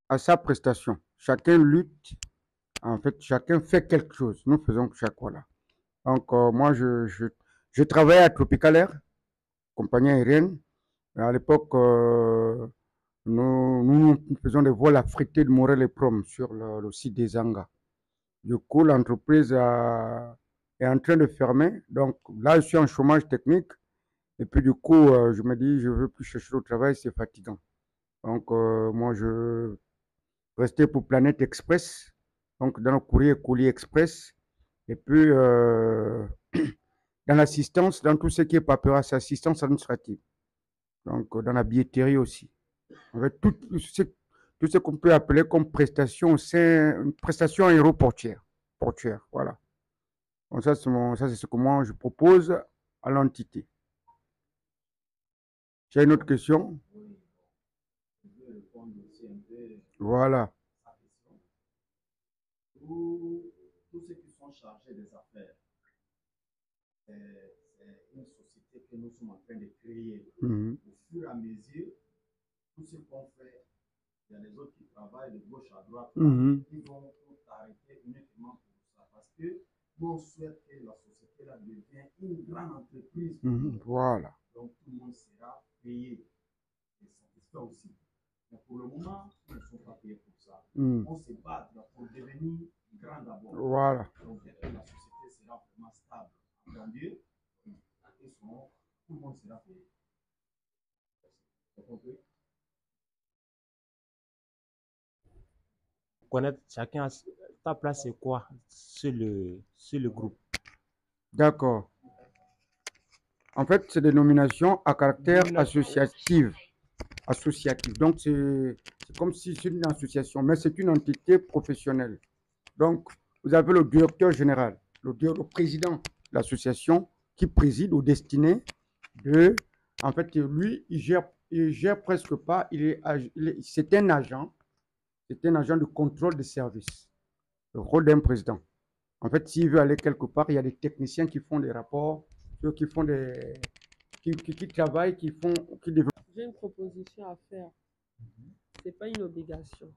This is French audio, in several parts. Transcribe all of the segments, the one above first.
à sa prestation. Chacun lutte, en fait, chacun fait quelque chose. Nous faisons chaque voilà. Donc, moi, je travaille à Tropical Air, compagnie aérienne. À l'époque, nous faisons des vols affrétés de Morel et Prom sur le site des Angas. Du coup, l'entreprise est en train de fermer. Donc, là, je suis en chômage technique. Et puis, du coup, je me dis, je ne veux plus chercher au travail, c'est fatigant. Donc, moi, je restais pour Planète Express, donc dans le courrier express. Et puis, dans l'assistance, dans tout ce qui est paperasse, assistance administrative. Donc, dans la billetterie aussi. En fait, tout ce qu'on peut appeler comme prestation, c'est une prestation aéroportière. Portuaire, voilà. Donc, ça, c'est ce que moi, je propose à l'entité. J'ai une autre question? Voilà. Tous ceux qui sont chargés des affaires, c'est une société que nous sommes en train de créer. Mhm. Au fur et à mesure, tout ce qu'on fait, il y a les autres qui travaillent de gauche à droite, Mhm. ils vont tout arrêter uniquement pour ça. Parce que nous, on souhaite que la société là devienne une grande entreprise. Mhm. Voilà. Donc, tout le monde sera payé et satisfait aussi. Mais pour le moment, ils ne sont pas payés pour ça. Mhm. On se bat pour devenir grand d'abord. Voilà. Donc, la société sera vraiment stable. En Dieu, tout le monde sera payé. Vous comprenez? Connaître chacun ta place, c'est quoi sur le groupe. D'accord. En fait, c'est des nominations à caractère associatif. Donc, c'est comme si c'est une association, mais c'est une entité professionnelle. Donc, vous avez le directeur général, le président de l'association qui préside aux destinées de. En fait, lui, il gère presque pas. C'est un agent. C'est un agent de contrôle des services. Le rôle d'un président. En fait, s'il veut aller quelque part, il y a des techniciens qui font des rapports, ceux qui font qui travaillent, qui développent. J'ai une proposition à faire. Ce n'est pas une obligation.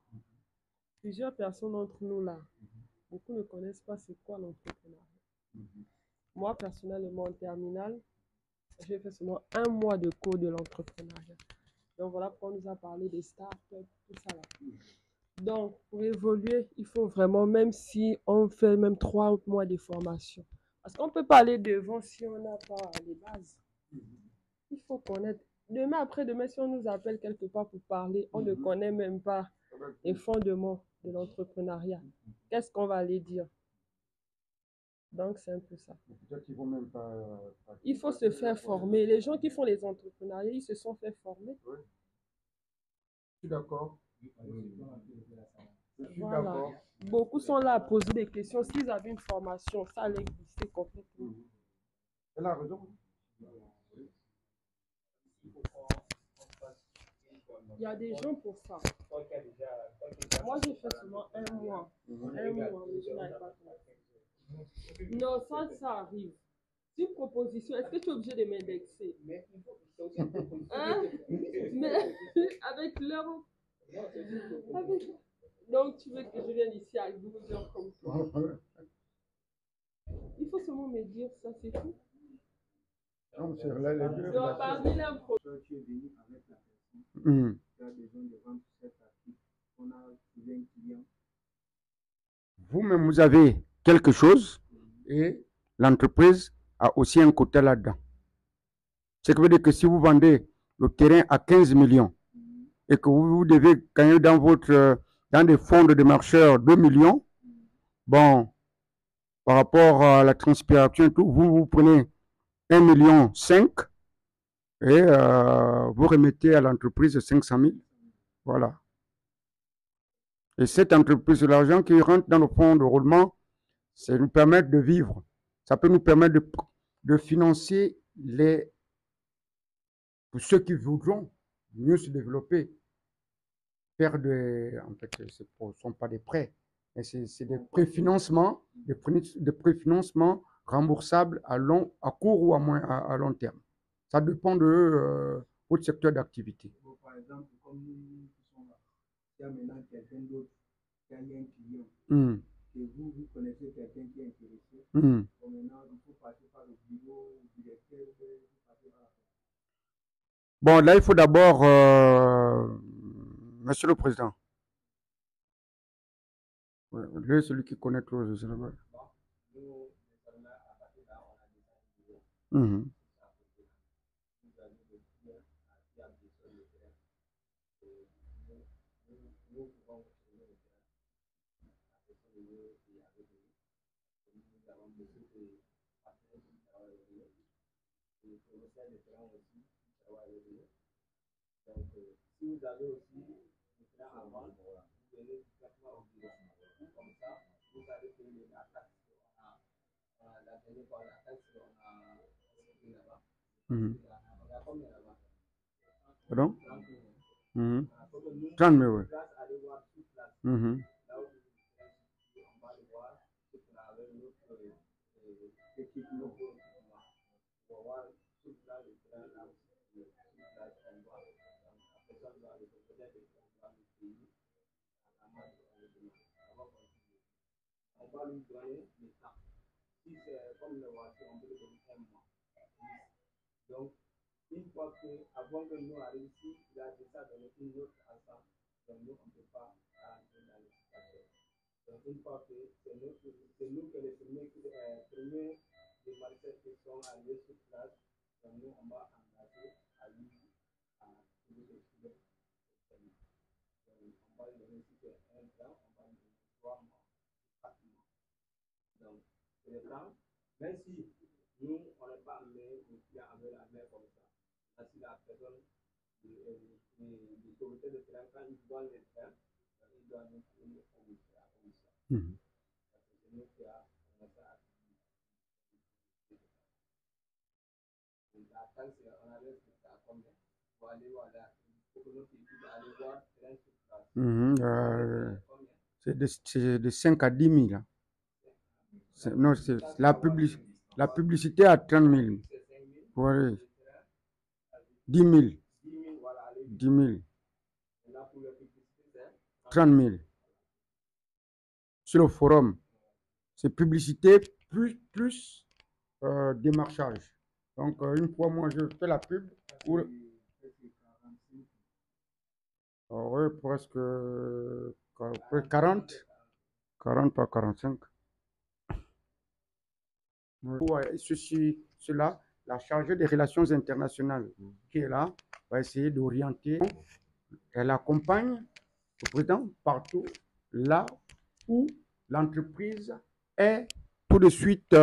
Plusieurs personnes d'entre nous là, beaucoup ne connaissent pas c'est quoi l'entrepreneuriat. Moi, personnellement, en terminale, j'ai fait seulement 1 mois de cours de l'entrepreneuriat. Donc voilà pourquoi on nous a parlé des startups, tout ça là. Donc, pour évoluer, il faut vraiment, même si on fait même 3 mois de formation, parce qu'on ne peut pas aller devant si on n'a pas les bases. Il faut connaître. Demain, après-demain, si on nous appelle quelque part pour parler, on ne connaît même pas les fondements de l'entrepreneuriat. Qu'est-ce qu'on va aller dire? Donc, c'est un peu ça. Il faut se faire former. Les gens qui font les entrepreneuriats, ils se sont fait former. Oui. Je suis d'accord. Voilà. Beaucoup sont là à poser des questions. S'ils avaient une formation, ça allait exister complètement. Elle a raison. Il y a des gens pour ça. Moi, j'ai fait seulement 1 mois. 1 mois, mais je n'avais pas fait. Non, ça arrive. C'est une proposition. Est-ce que tu es obligé de m'indexer? Hein? Mais avec l'euro. Donc, tu veux que je vienne ici à 12h comme toi? Il faut seulement me dire ça, c'est tout. Non, c'est là les deux. Donc, parmi l'impro. Tu es venu avec la personne. Tu as besoin de vendre cet article. On a trouvé un client. Vous-même, vous avez quelque chose et l'entreprise a aussi un côté là-dedans. Ce qui veut dire que si vous vendez le terrain à 15 millions et que vous devez gagner dans des fonds de démarcheurs 2 millions, bon, par rapport à la transpiration et tout, vous prenez 1,5 million et vous remettez à l'entreprise 500 000. Voilà. Et cette entreprise, l'argent qui rentre dans le fonds de roulement, ça nous permet de vivre. Ça peut nous permettre de financer pour ceux qui voudront mieux se développer. Faire en fait, ce ne sont pas des prêts, mais c'est des préfinancements, des préfinancements remboursables à court ou à long terme. Ça dépend de votre secteur d'activité. Par exemple, comme nous qui sommes là, y a maintenant quelqu'un d'autre qui a eu un client, et vous connaissez quelqu'un qui est intéressé, bon, maintenant, il faut passer par le bureau directeur, il faut passer par la... Bon, là, il faut d'abord, Monsieur le Président, lui, est celui qui connaît tout le Sénégal. Donc, si vous avez aussi des plans à vendre, vous venez directement au bureau. Comme ça, vous allez payer la taxe. La dernière fois, la taxe, on a payé là-bas. On a combien là-bas? Pardon? 30 000, oui. Allez voir toute place. Là où on va aller voir toute la avec notre équipe, notre équipement. On va voir toute la le plan là où toute place on va. La personne doit aller peut-être on va le payer à la main on va lui donner le temps. Si c'est comme le voiture, on peut le donner un mois. Donc, une fois que, avant que nous arrivions ici, il a déjà donné une autre ensemble. Donc, nous, on ne peut pas rentrer dans les situations. Donc, une fois que c'est nous que les premiers démarcheurs qui sont arrivés sur place, donc nous, on va engager à lui à trouver des filets. Donc, on va lui donner si c'est un plan, on va lui donner 3 mois. Donc, c'est le temps, même si nous, on n'est pas amené le client avec la main comme ça. Là, si la personne, l'autorité de terrain, quand il doit le faire, il doit nous donner au commissaire. Parce que c'est nous qui avons commencé à la taxe, on avait fait à combien pour aller voir là, pour que notre équipe aller voir terrain sur place. C'est de 5 à 10 000. Non, c'est la publicité à 30 000. Oui. 10 000. 10 000. 30 000. Sur le forum. C'est publicité plus démarchage. Donc, une fois, moi, je fais la pub. Oui, presque 40. 40 par 45. Cela, la chargée des relations internationales qui est là, va essayer d'orienter. Elle accompagne le président partout là où l'entreprise est tout de suite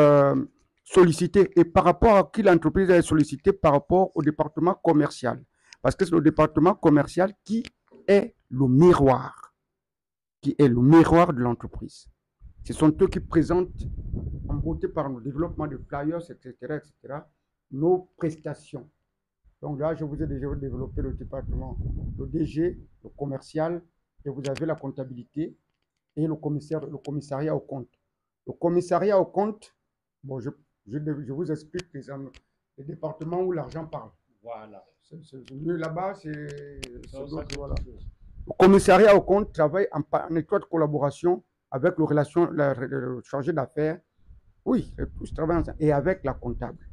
sollicitée. Et par rapport à qui l'entreprise est sollicitée, par rapport au département commercial. Parce que c'est le département commercial qui est le miroir. Qui est le miroir de l'entreprise. Ce sont eux qui présentent, en beauté par nos développements de flyers, etc., nos prestations. Donc là, je vous ai déjà développé le département, le DG, le commercial, et vous avez la comptabilité et le commissariat au compte. Le commissariat au compte, bon, je vous explique les départements où l'argent parle. Voilà. Là-bas, c'est voilà. Le commissariat au compte travaille en étroite collaboration avec le chargé d'affaires, oui, tous travaillent ensemble, et avec la comptable.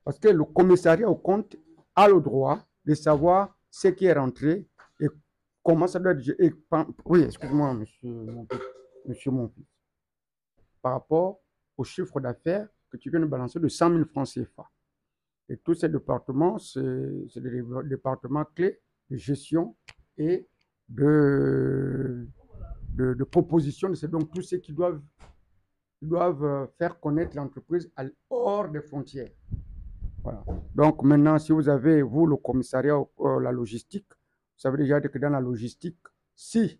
Parce que le commissariat au compte a le droit de savoir ce qui est rentré et comment ça doit être. Oui, excuse-moi, monsieur mon fils. Par rapport au chiffre d'affaires que tu viens de balancer de 100 000 francs CFA. Et tous ces départements, c'est des départements clés de gestion et de proposition. C'est donc tous ceux qui doivent faire connaître l'entreprise hors des frontières. Voilà. Donc maintenant, si vous avez, vous, le commissariat, la logistique, vous savez déjà que dans la logistique, si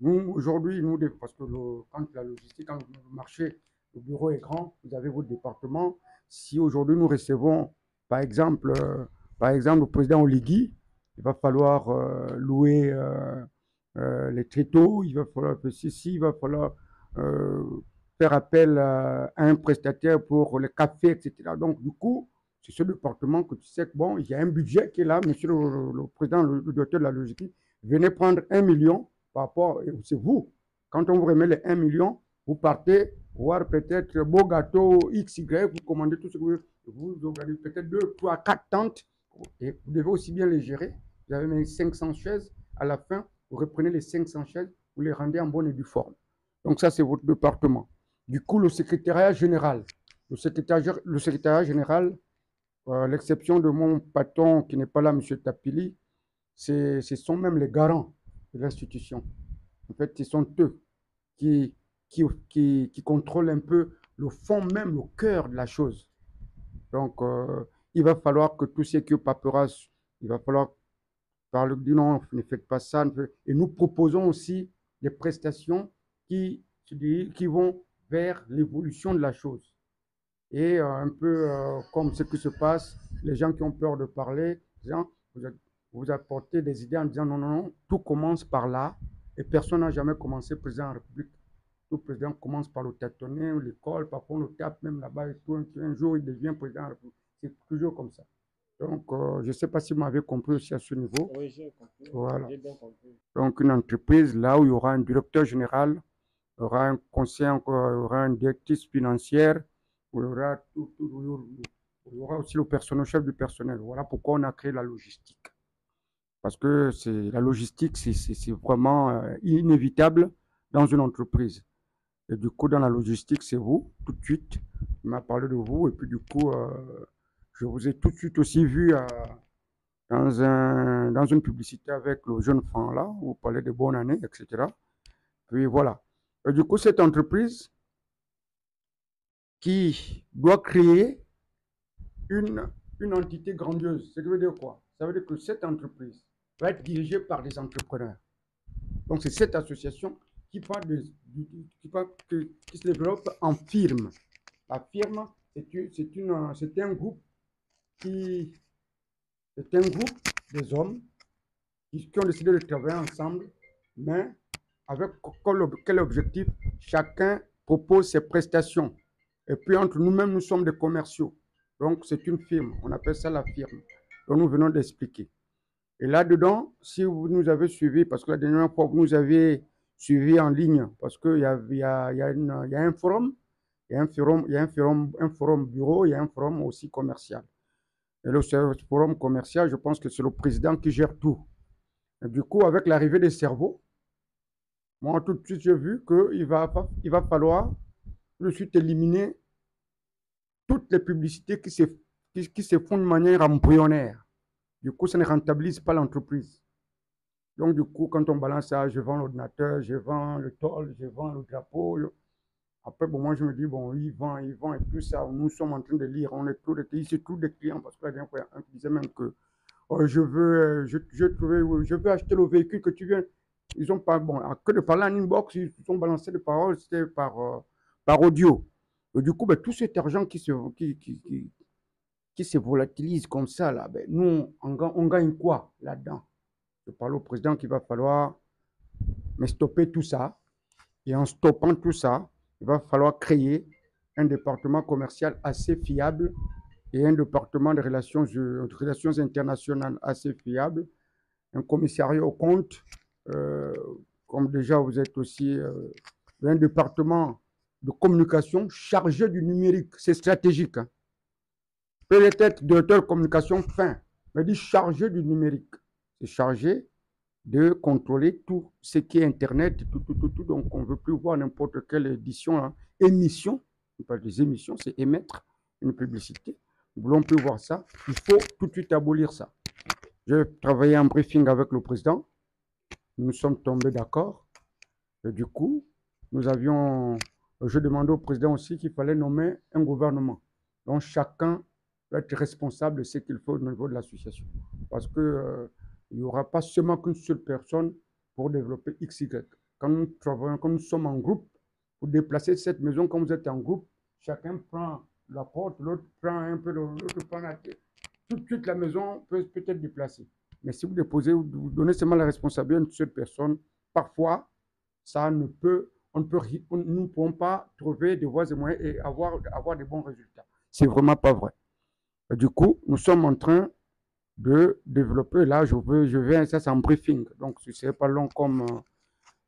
nous, aujourd'hui, parce que quand la logistique, quand le marché, le bureau est grand, vous avez votre département. Si aujourd'hui nous recevons, par exemple, le président Oligui, il va falloir louer les tréteaux, il va falloir faire appel à un prestataire pour les cafés, etc. Donc, du coup, c'est ce département que tu sais que, bon, il y a un budget qui est là, monsieur le président, le directeur de la logistique, Venez prendre 1 million par rapport, c'est vous. Quand on vous remet les 1 million, vous partez voir peut-être beau gâteau XY, vous commandez tout ce que vous organisez, peut-être 2, 3, 4 tentes. Et vous devez aussi bien les gérer. Vous avez mis 500 chaises. À la fin, vous reprenez les 500 chaises, vous les rendez en bonne et due forme. Donc ça, c'est votre département. Du coup, le secrétariat général. Le secrétariat général, l'exception de mon patron qui n'est pas là, M. Tapili, ce sont même les garants de l'institution. En fait, ce sont eux qui contrôlent un peu le fond même, le cœur de la chose. Donc, il va falloir que tout ce qui est paperasse, il va falloir dire non, ne faites pas ça. Et nous proposons aussi des prestations qui vont vers l'évolution de la chose. Et un peu comme ce qui se passe, les gens qui ont peur de parler, vous apportez des idées en disant non, non, non, tout commence par là. Et personne n'a jamais commencé président de la République. Tout président commence par le tâtonner, l'école, parfois on le tape même là-bas et tout. Un jour, il devient président de la République. C'est toujours comme ça. Donc, je ne sais pas si vous m'avez compris aussi à ce niveau. Oui, j'ai compris. Voilà. J'ai bien compris. Donc, une entreprise, là où il y aura un directeur général, il y aura un conseiller, il y aura une directrice financière, où il y aura aussi le personnel, chef du personnel. Voilà pourquoi on a créé la logistique. Parce que la logistique, c'est vraiment inévitable dans une entreprise. Et du coup, dans la logistique, c'est vous, tout de suite. Il m'a parlé de vous. Et puis, du coup, je vous ai tout de suite aussi vu dans une publicité avec le jeune fan là, où vous parlez de bonne année, etc. Puis voilà. Et du coup, cette entreprise qui doit créer une entité grandiose, ça veut dire quoi? Ça veut dire que cette entreprise va être dirigée par des entrepreneurs. Donc, c'est cette association qui se développe en firme. La firme, c'est un groupe des hommes qui ont décidé de travailler ensemble, mais avec quel objectif? Chacun propose ses prestations. Et puis entre nous-mêmes, nous sommes des commerciaux. Donc c'est une firme, on appelle ça la firme. Donc nous venons d'expliquer. Et là-dedans, si vous nous avez suivis, parce que la dernière fois, vous nous avez suivis en ligne, parce qu'il y a un forum, il y a un forum bureau, il y a un forum aussi commercial. Et le forum commercial, je pense que c'est le président qui gère tout. Et du coup, avec l'arrivée des cerveaux, moi, tout de suite, j'ai vu qu'il va falloir tout de suite éliminer toutes les publicités qui se font de manière embryonnaire. Du coup, ça ne rentabilise pas l'entreprise. Donc, du coup, quand on balance ça, je vends l'ordinateur, je vends le tôle, je vends le drapeau. Après, bon, moi, je me dis, bon, ils vendent, et tout ça. Nous sommes en train de lire, on est tous des clients, parce que la dernière fois, un qui disait même que je veux acheter le véhicule que tu viens. Ils ont pas, bon, que de parler en inbox, ils ont balancé des paroles, c'était par audio. Et du coup, ben, tout cet argent qui se volatilise comme ça, là, ben, nous, on gagne quoi là-dedans? Je parle au président qu'il va falloir stopper tout ça. Et en stoppant tout ça, il va falloir créer un département commercial assez fiable et un département de relations internationales assez fiable, un commissariat aux comptes, comme déjà vous êtes aussi un département de communication chargé du numérique, c'est stratégique. Hein. Peut-être directeur de communication fin, mais dit chargé du numérique. C'est chargé de contrôler tout ce qui est Internet, tout. Donc, on ne veut plus voir n'importe quelle émission, pas des émissions, c'est émettre une publicité. Nous ne voulons plus voir ça. Il faut tout de suite abolir ça. J'ai travaillé en briefing avec le président. Nous sommes tombés d'accord. Et du coup, je demandais au président aussi qu'il fallait nommer un gouvernement. Donc, chacun doit être responsable de ce qu'il faut au niveau de l'association. Parce que il n'y aura pas seulement qu'une seule personne pour développer XY. Quand nous travaillons, quand nous sommes en groupe, pour déplacer cette maison, quand vous êtes en groupe, chacun prend la porte, l'autre prend un peu, l'autre prend la tête. Tout de suite, la maison peut être déplacée. Mais si vous vous donnez seulement la responsabilité à une seule personne, parfois, nous ne pourrons pas trouver des voies et moyens et avoir des bons résultats. C'est vraiment pas vrai. Et du coup, nous sommes en train de développer. Là, je vais, ça c'est un briefing, donc ce n'est pas long comme...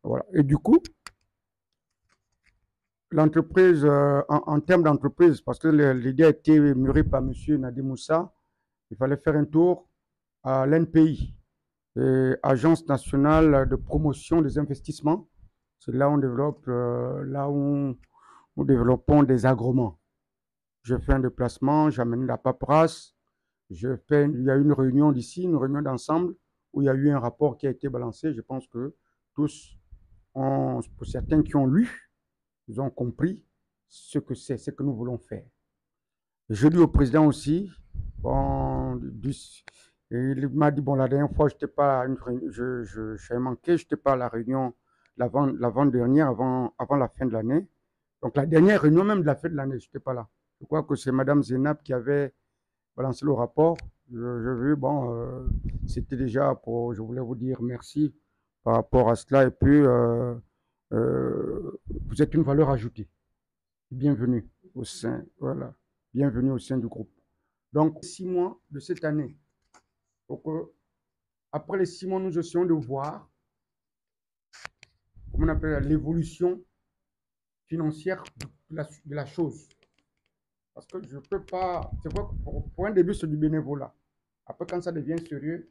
voilà. Et du coup, l'entreprise, en termes d'entreprise, parce que l'idée a été mûrie par M. Nadim Moussa, il fallait faire un tour à l'NPI, Agence nationale de promotion des investissements. C'est là où on développe, là où nous développons des agréments. Je fais un déplacement, j'amène la paperasse, il y a eu une réunion d'ici, une réunion d'ensemble, où il y a eu un rapport qui a été balancé. Je pense que tous, pour certains qui ont lu, ils ont compris ce que c'est, ce que nous voulons faire. Je dis au président aussi, bon, il m'a dit, bon, la dernière fois, j'avais manqué, je n'étais pas à la réunion l'avant-dernière, avant la fin de l'année. Donc, la dernière réunion même de la fin de l'année, je n'étais pas là. Je crois que c'est Mme Zénab qui avait balancé le rapport. Bon, c'était déjà pour, je voulais vous dire merci par rapport à cela. Et puis, vous êtes une valeur ajoutée. Bienvenue au sein, voilà, bienvenue au sein du groupe. Donc, 6 mois de cette année. Donc, après les 6 mois, nous essayons de voir, comment on appelle, l'évolution financière de la chose. Parce que je ne peux pas, c'est vrai que pour un début, c'est du bénévolat. Après, quand ça devient sérieux,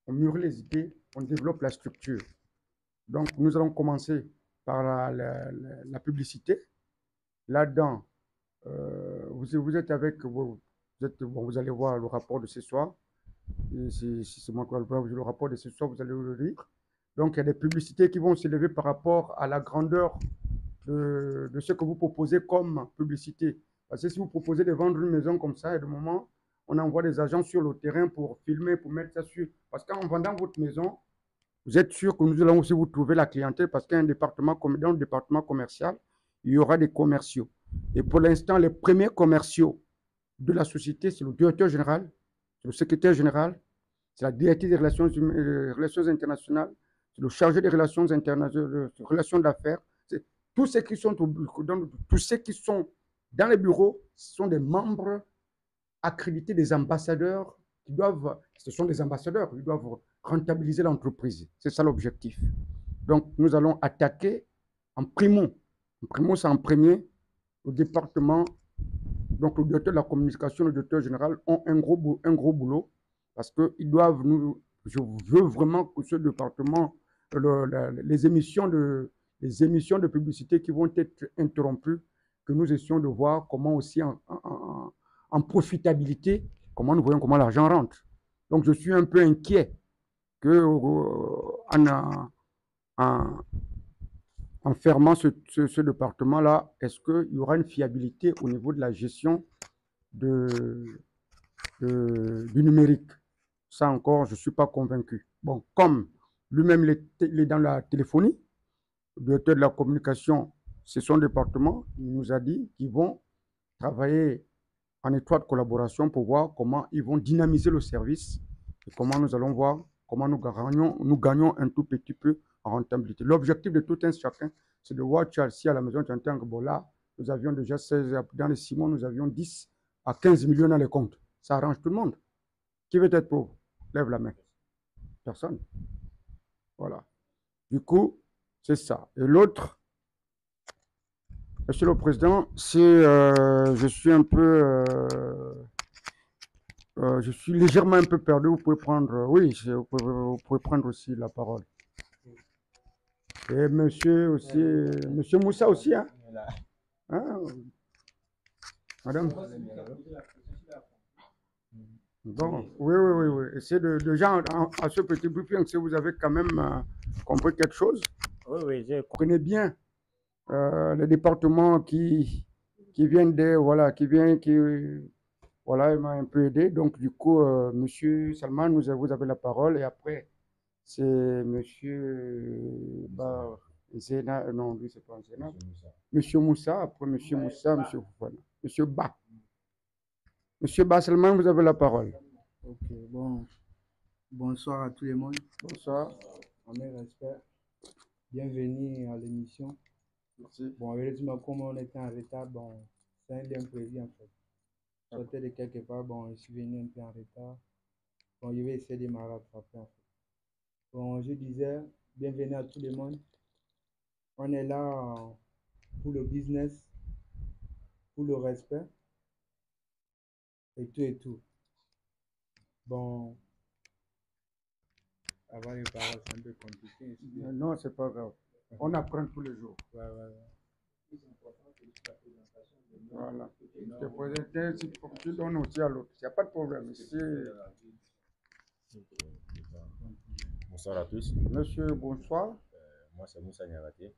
on mûrit les idées, on développe la structure. Donc, nous allons commencer par la publicité. Là-dedans, vous êtes avec, vous allez voir le rapport de ce soir. Si c'est moi qui vais voir le rapport de ce soir, vous allez le lire. Donc, il y a des publicités qui vont s'élever par rapport à la grandeur de ce que vous proposez comme publicité. Parce que si vous proposez de vendre une maison comme ça, et de moment, on envoie des agents sur le terrain pour filmer, pour mettre ça sur. Parce qu'en vendant votre maison, vous êtes sûr que nous allons aussi vous trouver la clientèle parce qu'il y a un département, dans le département commercial, il y aura des commerciaux. Et pour l'instant, les premiers commerciaux de la société, c'est le directeur général, c'est le secrétaire général, c'est la directrice des relations internationales, c'est le chargé des relations internationales, relations d'affaires. Tous ceux qui sont dans les bureaux sont des membres accrédités, des ambassadeurs ce sont des ambassadeurs, ils doivent rentabiliser l'entreprise. C'est ça l'objectif. Donc, nous allons attaquer en primo. En primo, c'est en premier. Le département, donc le directeur de la communication, le directeur général ont un gros boulot parce qu'ils doivent je veux vraiment que ce département, les émissions de publicité qui vont être interrompues, que nous essayons de voir comment aussi en profitabilité, comment nous voyons comment l'argent rentre. Donc, je suis un peu inquiet que en fermant ce département-là, est-ce qu'il y aura une fiabilité au niveau de la gestion du numérique? Ça encore, je ne suis pas convaincu. Bon, comme lui-même il est dans la téléphonie, le directeur de la communication, c'est son département, il nous a dit qu'ils vont travailler en étroite collaboration pour voir comment ils vont dynamiser le service et comment nous allons voir comment nous gagnons un tout petit peu en rentabilité. L'objectif de tout un chacun, c'est de voir Chelsea à la maison, tu entends que bon là, nous avions déjà 16, dans les 6 mois, nous avions 10 à 15 millions dans les comptes. Ça arrange tout le monde. Qui veut être pauvre? Lève la main. Personne. Voilà. Du coup, c'est ça. Et l'autre, Monsieur le Président, je suis un peu, je suis légèrement un peu perdu. Vous pouvez prendre, oui, vous pouvez prendre aussi la parole. Et monsieur aussi, monsieur Moussa aussi, hein? Hein? Madame? Bon, oui. Essayez déjà à ce petit briefing, si vous avez quand même compris quelque chose. Oui, j'ai compris. Prenez bien les départements qui viennent voilà, voilà, il m'a un peu aidé. Donc, du coup, monsieur Salman, vous avez la parole. Et après, c'est monsieur Zéna, non, lui, c'est pas Zéna. Monsieur Moussa, après monsieur Moussa, monsieur Foufana. Monsieur Ba. Monsieur Ba Salman, vous avez la parole. Ok, bon. Bonsoir à tout le monde. Bonsoir. À mes respects. Bienvenue à l'émission. Merci. Bon, heureusement, comme on était en retard, bon, c'est un lien prévu en fait. Sortez de quelque part, bon, je suis venu un peu en retard. Bon, je vais essayer de me rattraper en fait. Bon, je disais, bienvenue à tout le monde. On est là pour le business, pour le respect et tout et tout. Bon, avant les paroles, c'est un peu compliqué. Non, c'est pas grave. On apprend tous les jours. Ouais. Voilà. Je te présentais, si tu donnes aussi à l'autre. Il n'y a pas de problème. Bonsoir à tous. Monsieur, bonsoir. Moi, c'est Moussa Niagaté.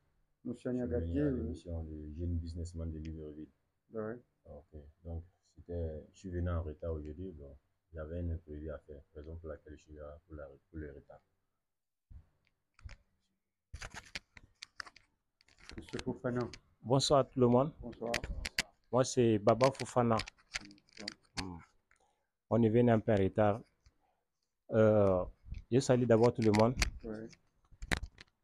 Monsieur Je suis Niagaté. venu à l'émission de Jeune Businessman de Libreville. Ouais. Ok. Donc, je suis venu en retard aujourd'hui. Bon, j'avais un imprévu à faire, raison pour laquelle je suis là pour le retard. Monsieur Fofana. Bonsoir à tout le monde. Bonsoir. Moi, c'est Baba Fofana. On est venu un peu en retard. Je salue d'abord tout le monde. Ouais.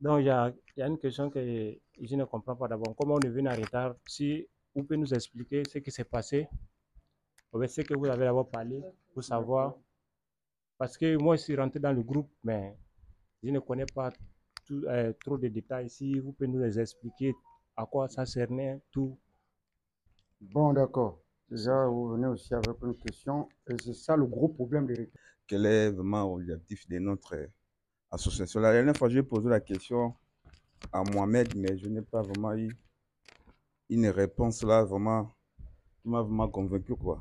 Donc, il y a une question que je ne comprends pas d'abord. Comment on est venu en retard? Si vous pouvez nous expliquer ce qui s'est passé, ce que vous avez d'abord parlé, pour savoir. Parce que moi, je suis rentré dans le groupe, mais je ne connais pas trop de détails. Si vous pouvez nous les expliquer, à quoi ça servait, tout. Bon, d'accord. Déjà, vous venez aussi avec une question. Et c'est ça le gros problème de retard. Quel est vraiment l'objectif de notre association? La dernière fois, j'ai posé la question à Mohamed, mais je n'ai pas vraiment eu une réponse là vraiment qui m'a vraiment convaincu, quoi.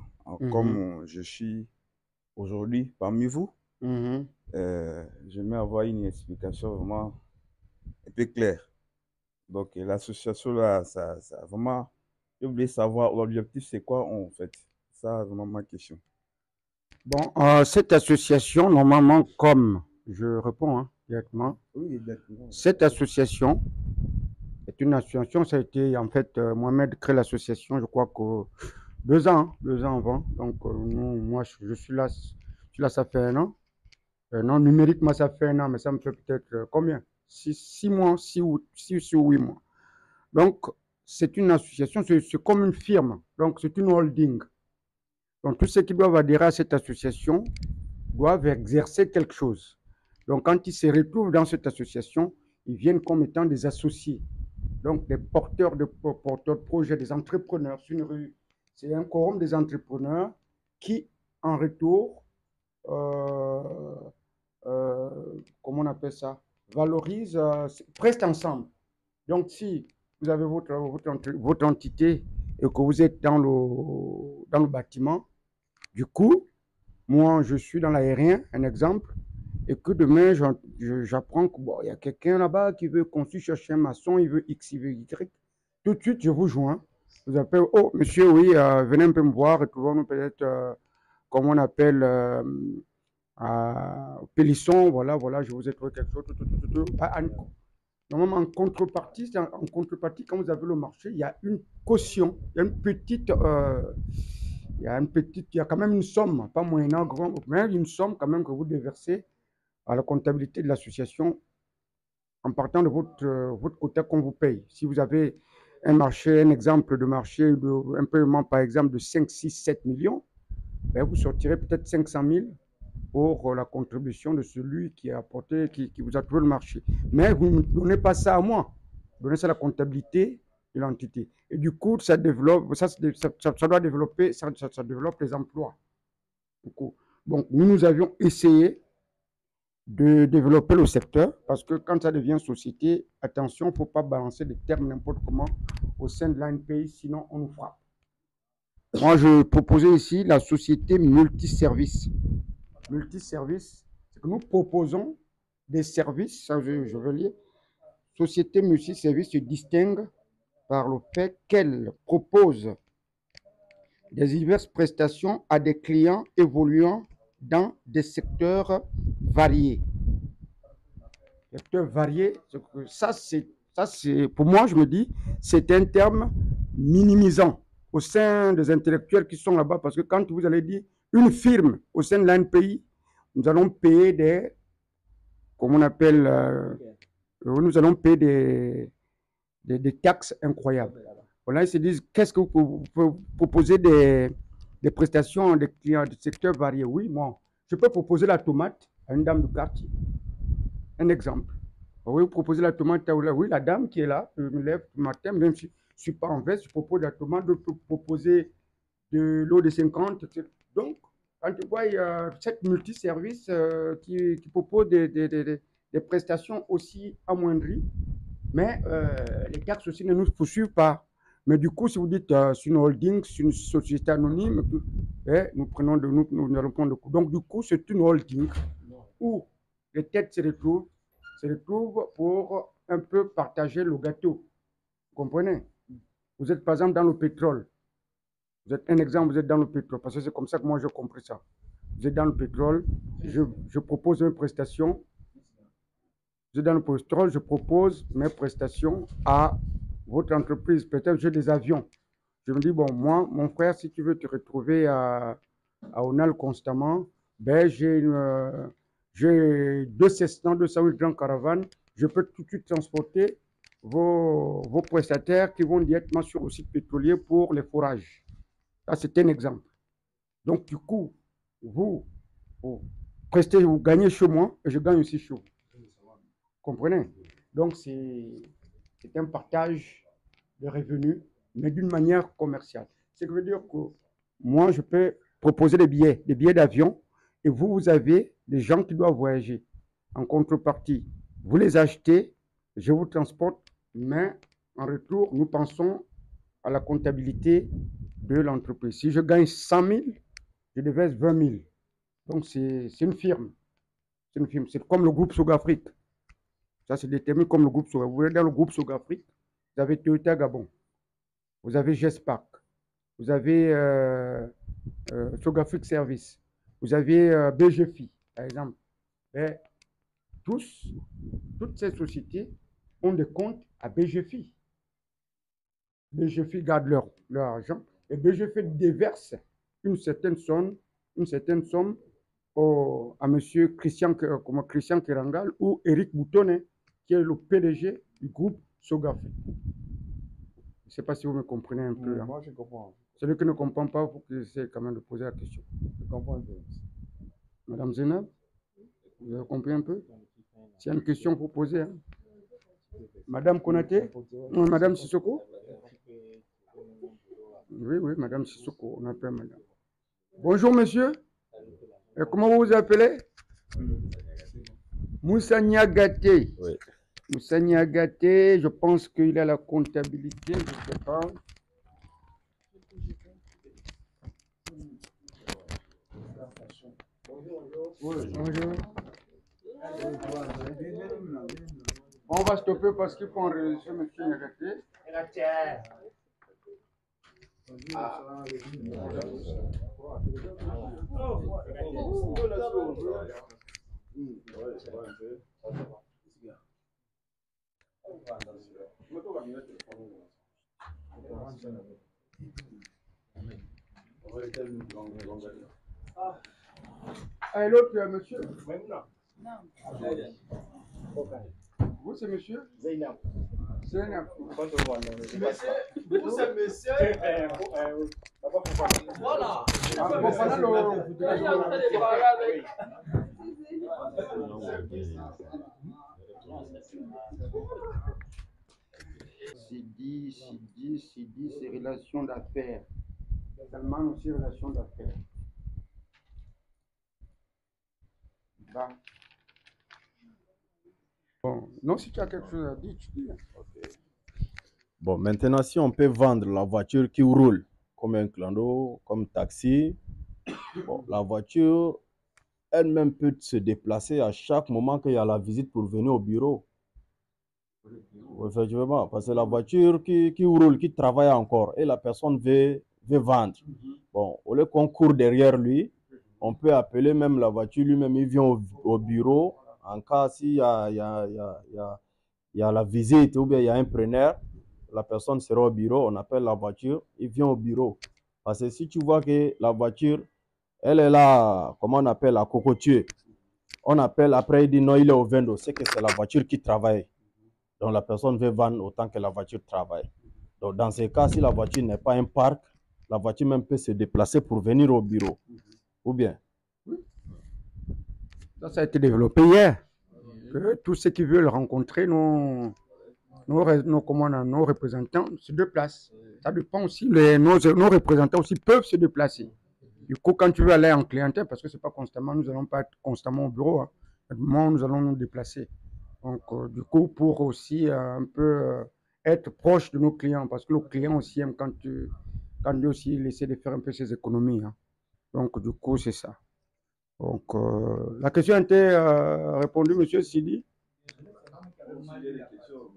Comme je suis aujourd'hui parmi vous, j'aimerais avoir une explication vraiment un peu claire. Donc l'association là, ça vraiment, je voulais savoir l'objectif c'est quoi en fait. Ça vraiment ma question. Bon, cette association, normalement, comme je réponds directement, Oui, exactement. cette association est une association, ça a été en fait, Mohamed crée l'association, je crois que 2 ans avant. Donc, moi, je suis là, ça fait 1 an. Non, numériquement, ça fait 1 an, mais ça me fait peut-être combien? 6 mois, 6 ou 8 mois. Donc, c'est une association, c'est comme une firme. Donc, c'est une holding. Donc, tous ceux qui doivent adhérer à cette association doivent exercer quelque chose. Donc, quand ils se retrouvent dans cette association, ils viennent comme étant des associés. Donc, des porteurs de projets, des entrepreneurs. C'est un quorum des entrepreneurs qui, en retour, comment on appelle ça, valorisent, presque ensemble. Donc, si vous avez votre entité et que vous êtes dans le bâtiment, du coup, moi, je suis dans l'aérien, un exemple, et que demain, j'apprends qu'il y a quelqu'un là-bas qui veut qu'on cherche un maçon, il veut X, il veut Y. Tout de suite, je vous joins. Je vous appelle, oh, monsieur, oui, venez un peu me voir, retrouvons-nous peut-être, comme on appelle, à Pélisson, voilà, je vous ai trouvé quelque chose. Normalement, en contrepartie, quand vous avez le marché, il y a une caution, il y a une petite... il y a quand même une somme, pas moyennant grand, mais une somme quand même que vous déversez à la comptabilité de l'association en partant de votre quota qu'on vous paye. Si vous avez un marché, un exemple de marché, un paiement par exemple de 5, 6, 7 millions, ben vous sortirez peut-être 500 000 pour la contribution de celui qui a apporté, qui vous a trouvé le marché. Mais vous ne donnez pas ça à moi, vous donnez ça à la comptabilité de l'entité. Et du coup, ça développe, ça doit développer, ça développe les emplois. Donc, nous avions essayé de développer le secteur parce que quand ça devient société, attention, il ne faut pas balancer des termes n'importe comment au sein de l'ANPI, sinon on nous frappe. Moi, je proposais ici la société multiservice. Multiservice, c'est que nous proposons des services, ça je veux lire. Société multiservice se distingue par le fait qu'elle propose des diverses prestations à des clients évoluant dans des secteurs variés. Secteurs variés, ça c'est, pour moi, je me dis, c'est un terme minimisant au sein des intellectuels qui sont là-bas, parce que quand vous allez dire une firme au sein de l'ANPI, nous allons payer des, comment on appelle, nous allons payer des taxes incroyables. Voilà, ils se disent, qu'est-ce que vous pouvez proposer des prestations à des clients de secteurs variés? Oui, moi, Je peux proposer la tomate à une dame du quartier. Un exemple. Oui, vous proposez la tomate à oui, la dame qui est là, je me lève le matin, même si je ne suis pas en veste, je propose la tomate, je peux proposer de l'eau de 50. Donc, quand tu vois, il y a cette multiservice qui propose des prestations aussi amoindries, mais les taxes aussi ne nous poursuivent pas. Mais du coup, si vous dites c'est une holding, c'est une société anonyme, nous prenons nous allons prendre le coup. Donc, du coup, c'est une holding où les têtes se retrouvent pour un peu partager le gâteau. Vous comprenez? Vous êtes par exemple dans le pétrole. Vous êtes un exemple, vous êtes dans le pétrole, parce que c'est comme ça que moi j'ai compris ça. Vous êtes dans le pétrole, je propose une prestation. Vous êtes dans le pétrole, je propose mes prestations à votre entreprise. Peut-être j'ai des avions. Je me dis, bon, moi, mon frère, si tu veux te retrouver à Onal constamment, ben, j'ai 2 Cessna, 208 Grand Caravane. Je peux tout de suite transporter vos prestataires qui vont directement sur le site pétrolier pour les forages. Ça, c'est un exemple. Donc, du coup, vous prestez, vous gagnez chez moi et je gagne aussi chez vous. Comprenez? Donc, c'est un partage de revenus, mais d'une manière commerciale. Ce qui veut dire que moi, je peux proposer des billets d'avion, et vous avez des gens qui doivent voyager. En contrepartie, vous les achetez, je vous transporte, mais en retour, nous pensons à la comptabilité de l'entreprise. Si je gagne 100 000, je déverse 20 000. Donc, c'est une firme. C'est une firme. C'est comme le groupe Sogafrique. Ça, c'est déterminé comme le groupe Sogafrique. Vous êtes dans le groupe Sogafrique, vous avez Toyota Gabon, vous avez GESPAC, vous avez Sogafrique Service, vous avez BGFI, par exemple. Mais toutes ces sociétés ont des comptes à BGFI. BGFI garde leur argent et BGFI déverse une certaine somme à M. Christian Kerangal ou Eric Boutonnet, qui est le PDG du groupe Sogafrique. Je ne sais pas si vous me comprenez un peu. Moi, je comprends. Celui qui ne comprend pas, il faut qu'il essaie quand même de poser la question. Je comprends un peu. Madame Zénab, vous avez compris un peu? S'il y a une question pour poser. Hein? Madame Konaté? Madame Sissoko? Oui, Madame Sissoko, on appelle Madame. Bonjour, monsieur. Et comment vous vous appelez? Moussa Niagaté. Oui. Moussa Niagaté, je pense qu'il a la comptabilité, je ne sais pas. Bonjour. On va stopper parce qu'il faut enregistrer M. Niagaté. Et l'autre, monsieur? Vous, c'est monsieur? Zainab. Vous, c'est monsieur. Voilà. Sidi, c'est relations d'affaires. Salman aussi, relations d'affaires. Bah. Bon, non, si tu as quelque chose à dire, tu dis. Okay. Bon, maintenant, si on peut vendre la voiture qui roule comme un clando, comme taxi, bon, la voiture elle-même peut se déplacer à chaque moment qu'il y a la visite pour venir au bureau. Effectivement, parce que la voiture qui roule, qui travaille encore, et la personne veut vendre. Bon, au lieu qu'on court derrière lui, on peut appeler même la voiture lui-même, il vient au bureau. En cas s'il y a la visite ou bien il y a un preneur, la personne sera au bureau, on appelle la voiture, il vient au bureau. Parce que si tu vois que la voiture, elle est là, comment on appelle, la cocotier, on appelle après, il dit non, il est au vendo, c'est que c'est la voiture qui travaille. Donc la personne veut vendre autant que la voiture travaille. Donc dans ces cas, si la voiture n'est pas un parc, la voiture même peut se déplacer pour venir au bureau. Ou bien? Ça a été développé hier. Que tous ceux qui veulent rencontrer nos représentants se déplacent. Ça dépend aussi, nos représentants aussi peuvent se déplacer. Du coup, quand tu veux aller en clientèle, parce que c'est pas constamment, nous n'allons pas être constamment au bureau, hein. À un moment, nous allons nous déplacer. Donc, du coup, pour aussi un peu être proche de nos clients, parce que nos clients aussi aiment quand tu aussi essaie de faire un peu ses économies, hein. Donc, du coup, c'est ça. Donc, la question a été répondue, monsieur Sidi.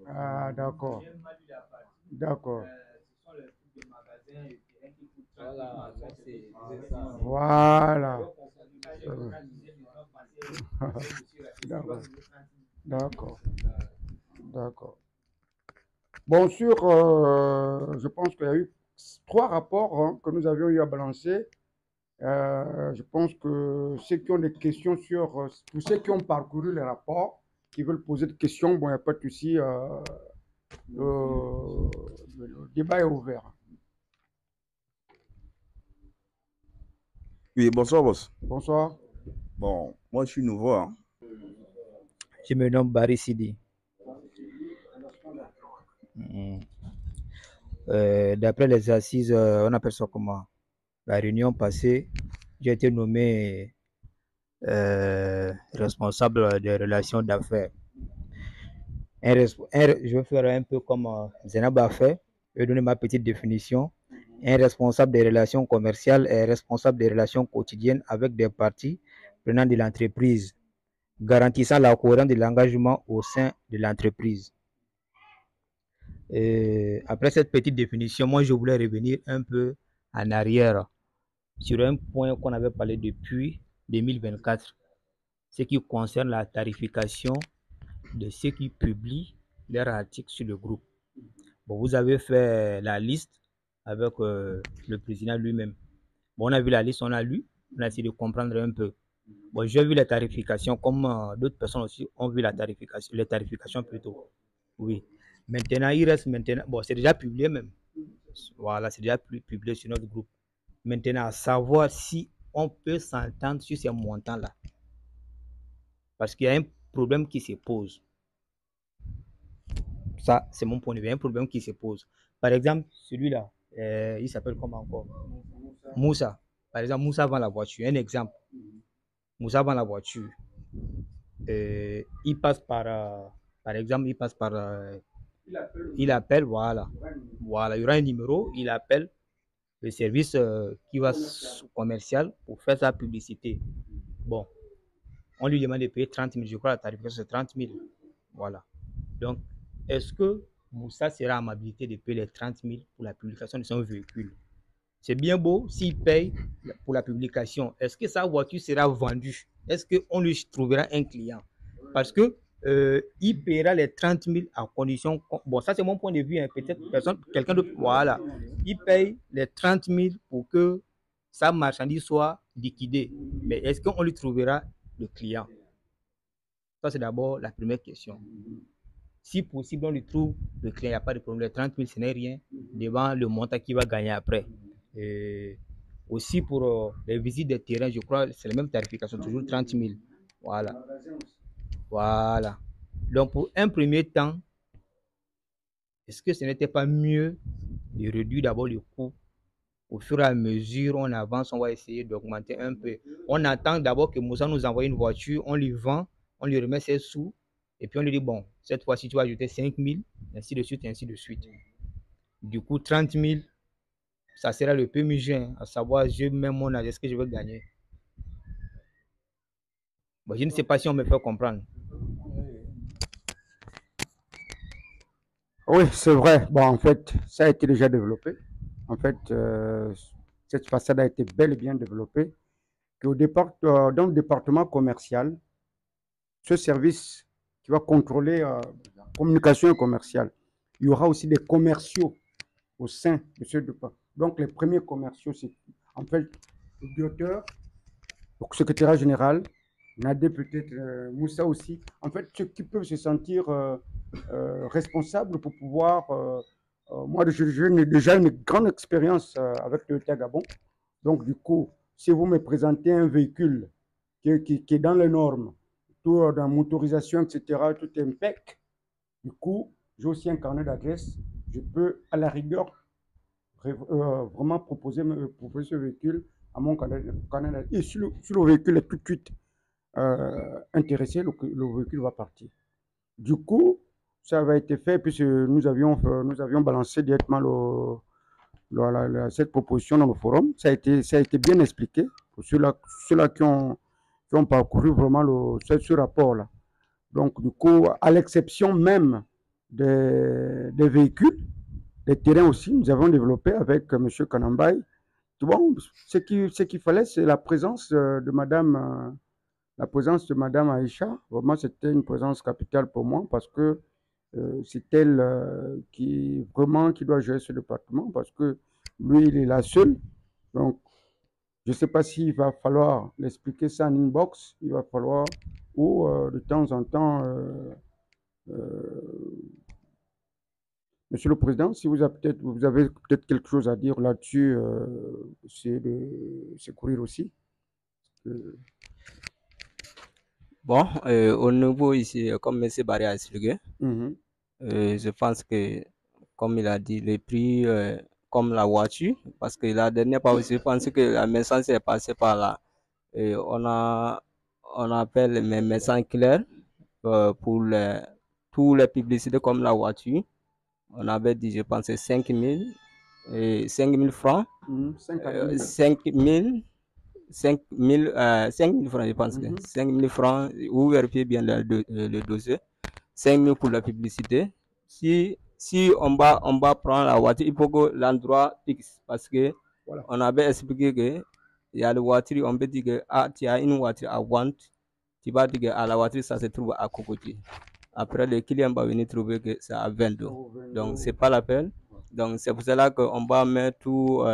Ah, d'accord. D'accord. Voilà. D'accord. D'accord. D'accord. Bon, je pense qu'il y a eu 3 rapports, hein, que nous avions eu à balancer. Je pense que ceux qui ont des questions pour ceux qui ont parcouru les rapports, qui veulent poser des questions, bon, il n'y a pas de souci, le débat est ouvert. Oui, bonsoir, boss. Bonsoir. Bon, moi, je suis nouveau, hein. Je me nomme Barry Sidi. D'après les assises, on appelle ça comment? La réunion passée, j'ai été nommé responsable des relations d'affaires. Je vais faire un peu comme Zenab a fait. Je vais donner ma petite définition. Un responsable des relations commerciales est responsable des relations quotidiennes avec des parties prenant de l'entreprise, garantissant la cohérence de l'engagement au sein de l'entreprise. Après cette petite définition, moi je voulais revenir un peu en arrière sur un point qu'on avait parlé depuis 2024, ce qui concerne la tarification de ceux qui publient leurs articles sur le groupe. Bon, vous avez fait la liste avec le président lui-même. Bon, on a vu la liste, on a lu, on a essayé de comprendre un peu. Bon, j'ai vu les tarifications comme d'autres personnes aussi ont vu les tarifications plutôt. Oui. Maintenant, il reste maintenant. Bon, c'est déjà publié même. Voilà, c'est déjà publié sur notre groupe. Maintenant, à savoir si on peut s'entendre sur ces montants-là. Parce qu'il y a un problème qui se pose. Ça, c'est mon point de vue. Un problème qui se pose. Par exemple, celui-là, il s'appelle comment encore? Moussa. Par exemple, Moussa vend la voiture. Un exemple. Moussa vend la voiture. Il passe par exemple, il passe par. Il appelle, voilà. Voilà, il y aura un numéro, il appelle le service qui va commercial pour faire sa publicité. Bon, on lui demande de payer 30 000, je crois la tarification c'est 30 000. Voilà. Donc, est-ce que Moussa sera en habilité de payer les 30 000 pour la publication de son véhicule? C'est bien beau s'il paye pour la publication. Est-ce que sa voiture sera vendue? Est-ce qu'on lui trouvera un client? Parce que il paiera les 30 000 à condition. Bon, ça c'est mon point de vue. Hein, peut-être quelqu'un d'autre. Voilà. Il paye les 30 000 pour que sa marchandise soit liquidée. Mais est-ce qu'on lui trouvera le client? Ça c'est d'abord la première question. Si possible, on lui trouve le client, il n'y a pas de problème. Les 30 000, ce n'est rien devant le montant qu'il va gagner après. Et aussi pour les visites des terrains, je crois que c'est la même tarification, toujours 30 000. Voilà. Voilà. Donc, pour un premier temps, est-ce que ce n'était pas mieux de réduire d'abord le coût? Au fur et à mesure, on avance, on va essayer d'augmenter un peu. On attend d'abord que Moussa nous envoie une voiture, on lui vend, on lui remet ses sous, et puis on lui dit, bon, cette fois-ci, tu vas ajouter 5 000, ainsi de suite, ainsi de suite. Du coup, 30 000, ça sera le peu mieux, à savoir, je mets mon âge, est-ce que je vais gagner? Bon, je ne sais pas si on me fait comprendre. Oui, c'est vrai. Bon, en fait, ça a été déjà développé. En fait, cette façade a été bel et bien développée. Dans le département commercial, ce service qui va contrôler la communication commerciale, il y aura aussi des commerciaux au sein de ce département. Donc, les premiers commerciaux, c'est en fait le directeur, le secrétaire général, Nadé peut-être, Moussa aussi. En fait, ceux qui peuvent se sentir responsables pour pouvoir. Moi, j'ai déjà une grande expérience avec le Gabon. Donc, du coup, si vous me présentez un véhicule qui est dans les normes, tout dans la motorisation, etc., tout est impec. Du coup, j'ai aussi un carnet d'adresse. Je peux, à la rigueur, vraiment proposer ce véhicule à mon carnet d'adresse. Et si le véhicule est tout de suite intéressé, le véhicule va partir. Du coup, ça avait été fait, puisque nous avions balancé directement cette proposition dans le forum. Ça a été bien expliqué pour ceux-là qui ont parcouru vraiment ce rapport-là. Donc, du coup, à l'exception même des véhicules, des terrains aussi, nous avons développé avec M. Kanambay. Bon, ce qu'il fallait, c'est la présence de Madame Aïcha. Vraiment, c'était une présence capitale pour moi parce que c'est elle qui doit gérer ce département parce que lui, il est la seule. Donc, je ne sais pas s'il va falloir l'expliquer ça en inbox, il va falloir, ou de temps en temps, Monsieur le Président, si vous avez peut-être quelque chose à dire là-dessus, c'est de secourir aussi. Bon, au niveau ici, comme M. Barry a expliqué, Mhm. je pense que, comme il a dit, les prix, comme la voiture, parce que la dernière fois aussi, je pense que la message est passée par là. Et on appelle les messages clairs pour toutes les publicités comme la voiture. On avait dit, je pense, 5 000 francs. 5 000 francs, je pense. 5 000 francs, vous vérifiez bien le dossier. 5 000 pour la publicité. Si on va prendre la voiture, il faut que l'endroit fixe. Parce que on avait expliqué que il y a la voiture, on peut dire que tu as une voiture à vendre, tu vas dire que la voiture, ça se trouve à Cocotier. Après, le client va venir trouver que c'est à 22. Donc, c'est pas la peine. Donc, c'est pour cela qu'on va mettre tout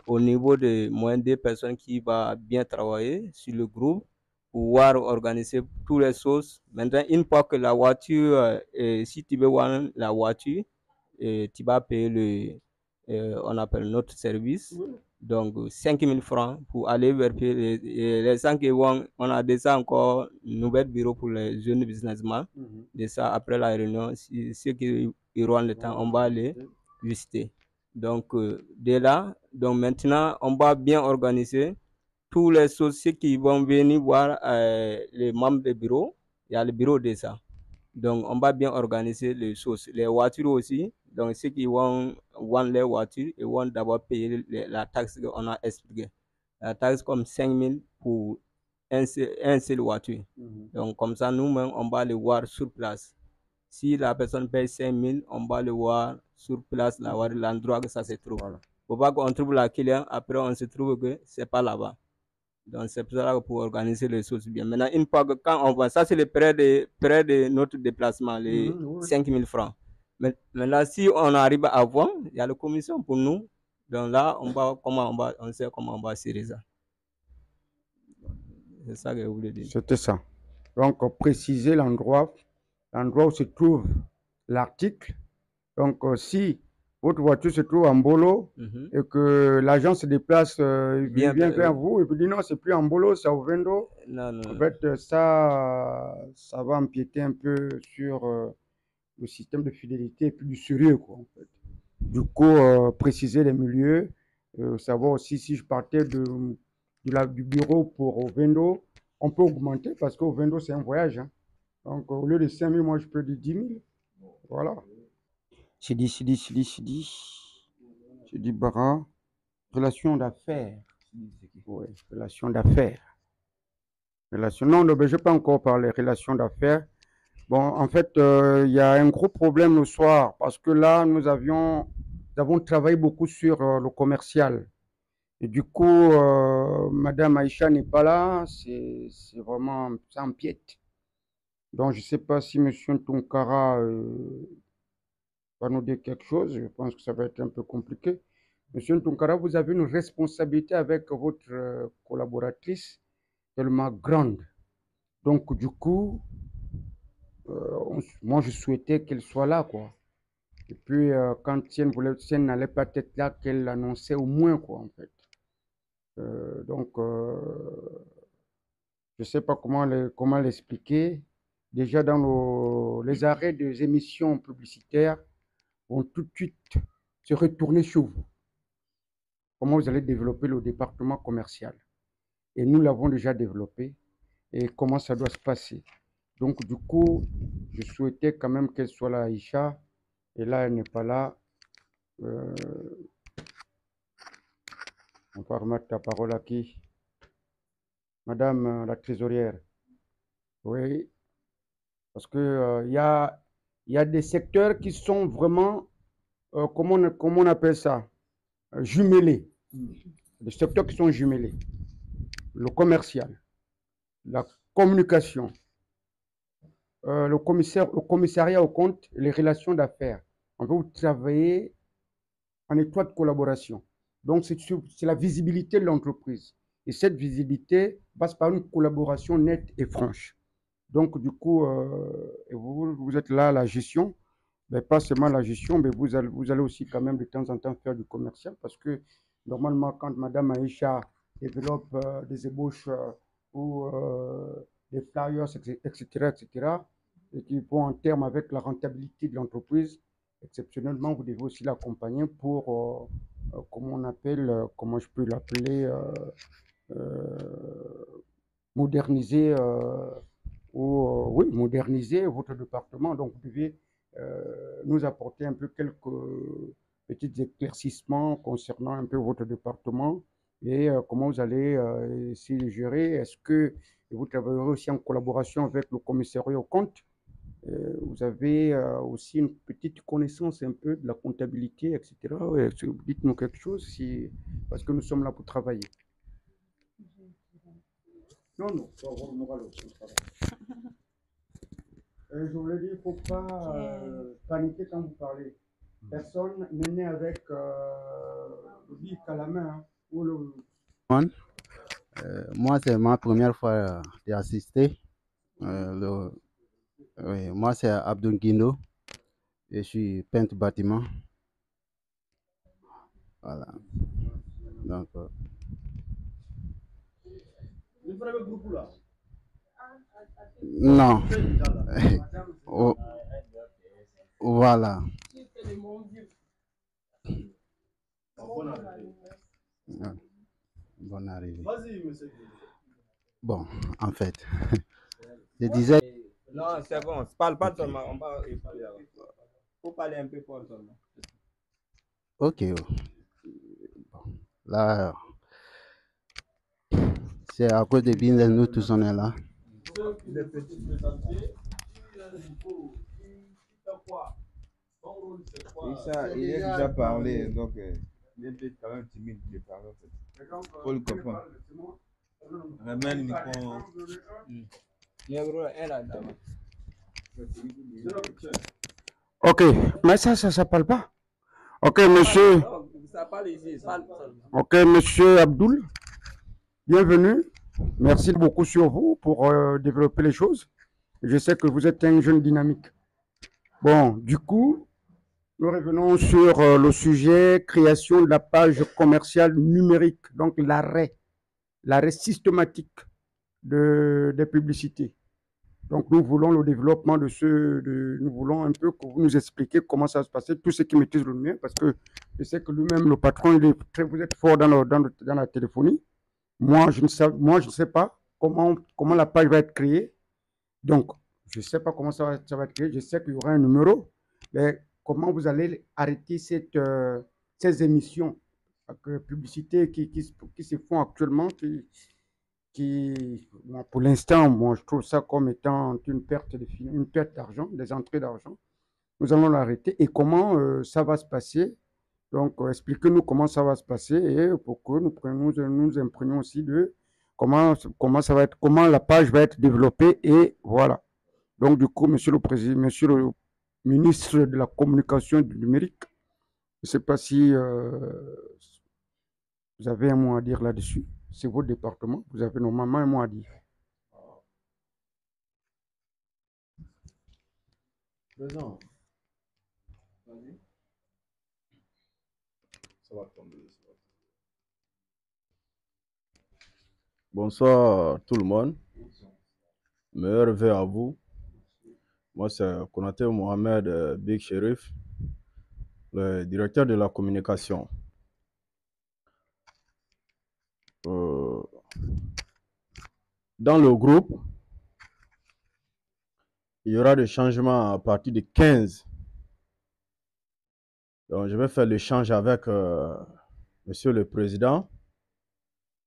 au niveau de moins de personnes qui vont bien travailler sur le groupe, pouvoir organiser toutes les choses. Maintenant, une fois que la voiture, si tu veux voir la voiture, tu vas payer on appelle notre service. Donc, 5 000 francs pour aller vérifier les gens qui vont. On a déjà encore un nouvel bureau pour les jeunes businessmen. De ça, après la réunion, ceux qui auront le temps, on va aller visiter. Donc, de là, donc maintenant, on va bien organiser tous les sociétés qui vont venir voir les membres du bureau. Il y a le bureau de ça. Donc, on va bien organiser les choses. Les voitures aussi. Donc, ceux qui vont vendre les voitures, ils vont d'abord payer la taxe qu'on a expliqué. La taxe comme 5 000 pour un seul voiture. Donc, comme ça, nous-mêmes, on va le voir sur place. Si la personne paye 5 000, on va le voir sur place, l'endroit que ça se trouve. Il ne faut pas qu'on trouve la client, après on se trouve que ce n'est pas là-bas. Donc, c'est pour ça pour organiser les choses bien. Maintenant, une fois que quand on va, ça c'est le prêt de notre déplacement, les 5 000 francs. Maintenant, si on arrive avant, il y a la commission pour nous. Donc là, on sait comment on va serrer ça. C'est ça que je voulais dire. C'était ça. Donc, préciser l'endroit où se trouve l'article. Donc, si votre voiture se trouve en Bolo et que l'agent se déplace, il vient vers vous et vous dit non, c'est plus en Bolo, c'est au Vendo. En fait, ça va empiéter un peu sur le système de fidélité et puis du sérieux, quoi, en fait. Du coup, préciser les milieux, savoir aussi si je partais du bureau pour au Vendo, on peut augmenter parce qu'au Vendo, c'est un voyage. Hein. Donc, au lieu de 5 000, moi, je peux dire 10 000. Voilà. Sidi Bara, relation d'affaires. Oui, relation d'affaires. Non, je ne vais pas encore parler relation d'affaires. Bon, en fait, il y a un gros problème le soir parce que là, nous avons travaillé beaucoup sur le commercial. Et du coup, Madame Aïcha n'est pas là, c'est vraiment, ça empiète. Donc, je ne sais pas si M. Tonkara va nous dire quelque chose. Je pense que ça va être un peu compliqué. Monsieur Tonkara, vous avez une responsabilité avec votre collaboratrice tellement grande. Donc, du coup, moi, je souhaitais qu'elle soit là, quoi. Et puis, quand Tienne n'allait pas être là, qu'elle l'annonçait au moins, quoi, en fait. Donc, je ne sais pas comment l'expliquer. Déjà, dans les arrêts des émissions publicitaires vont tout de suite se retourner sur vous. Comment vous allez développer le département commercial. Et nous l'avons déjà développé. Et comment ça doit se passer. Donc, du coup, je souhaitais quand même qu'elle soit là, Aïcha. Et là, elle n'est pas là. On va remettre ta parole à qui? Madame la trésorière. Oui, parce que y a des secteurs qui sont vraiment, comment on appelle ça? Jumelés. Des secteurs qui sont jumelés. Le commercial, la communication, le commissariat au compte, les relations d'affaires. On veut travailler en étroite collaboration. Donc, c'est la visibilité de l'entreprise. Et cette visibilité passe par une collaboration nette et franche. Donc, du coup, vous êtes là à la gestion, mais pas seulement la gestion, mais vous allez aussi quand même de temps en temps faire du commercial parce que normalement, quand Madame Aïcha développe des ébauches ou des flyers, etc., et qui vont en termes avec la rentabilité de l'entreprise, exceptionnellement, vous devez aussi l'accompagner pour, comment on appelle, comment je peux l'appeler, moderniser oui, moderniser votre département. Donc, vous devez nous apporter un peu quelques petits éclaircissements concernant un peu votre département et comment vous allez essayer de gérer. Est-ce que vous travaillerez aussi en collaboration avec le commissariat au compte? Vous avez aussi une petite connaissance un peu de la comptabilité, etc. Ouais, dites-nous quelque chose parce que nous sommes là pour travailler. Non, non, on aura le travail. Je voulais dire, il ne faut pas paniquer quand vous parlez. Personne n'est né avec le bic à la main. Hein, ou le... Moi, c'est ma première fois d'assister. Oui, moi, c'est Abdul Guindo. Je suis peintre bâtiment. Voilà. Donc, non. Oh, voilà. Bonne arrivée. Bon, en fait, je disais. Non, c'est bon. Parle pas seulement. On va parler. Faut parler un peu fort seulement. Ok. Bon. Là, c'est à cause de business, nous tous on est là. Il est déjà parlé, donc il est peut-être quand même timide de parler. Faut le comprendre. Ramène le micro. Ok, mais ça parle pas. Ok, monsieur. Ok, monsieur Abdoul, bienvenue. Merci beaucoup sur vous pour développer les choses. Je sais que vous êtes un jeune dynamique. Bon, du coup, nous revenons sur le sujet création de la page commerciale numérique, donc l'arrêt systématique des publicités. Donc, nous voulons le développement nous voulons un peu que vous nous expliquiez comment ça va se passer, tout ce qui maîtrise le mien, parce que je sais que lui-même, le patron, vous êtes fort dans la téléphonie. Moi, je ne sais pas comment la page va être créée. Donc, je ne sais pas comment ça va être créé. Je sais qu'il y aura un numéro, mais comment vous allez arrêter ces émissions publicités qui se font actuellement, pour l'instant, moi, je trouve ça comme étant une perte d'argent, des entrées d'argent. Nous allons l'arrêter. Et comment ça va se passer? Donc, expliquez-nous comment ça va se passer et pour que nous imprégnions aussi de comment ça va être, comment la page va être développée et voilà. Donc, du coup, monsieur le ministre de la Communication et du Numérique, je ne sais pas si vous avez un mot à dire là-dessus. C'est votre département, vous avez normalement un mot à dire. Présent. Vas-y. Ça va tomber. Bonsoir tout le monde. Meilleurs vœux à vous. Moi, c'est Konaté Mohamed Big Sherif, le directeur de la communication. Dans le groupe, il y aura des changements à partir de 15. Donc, je vais faire l'échange avec Monsieur le Président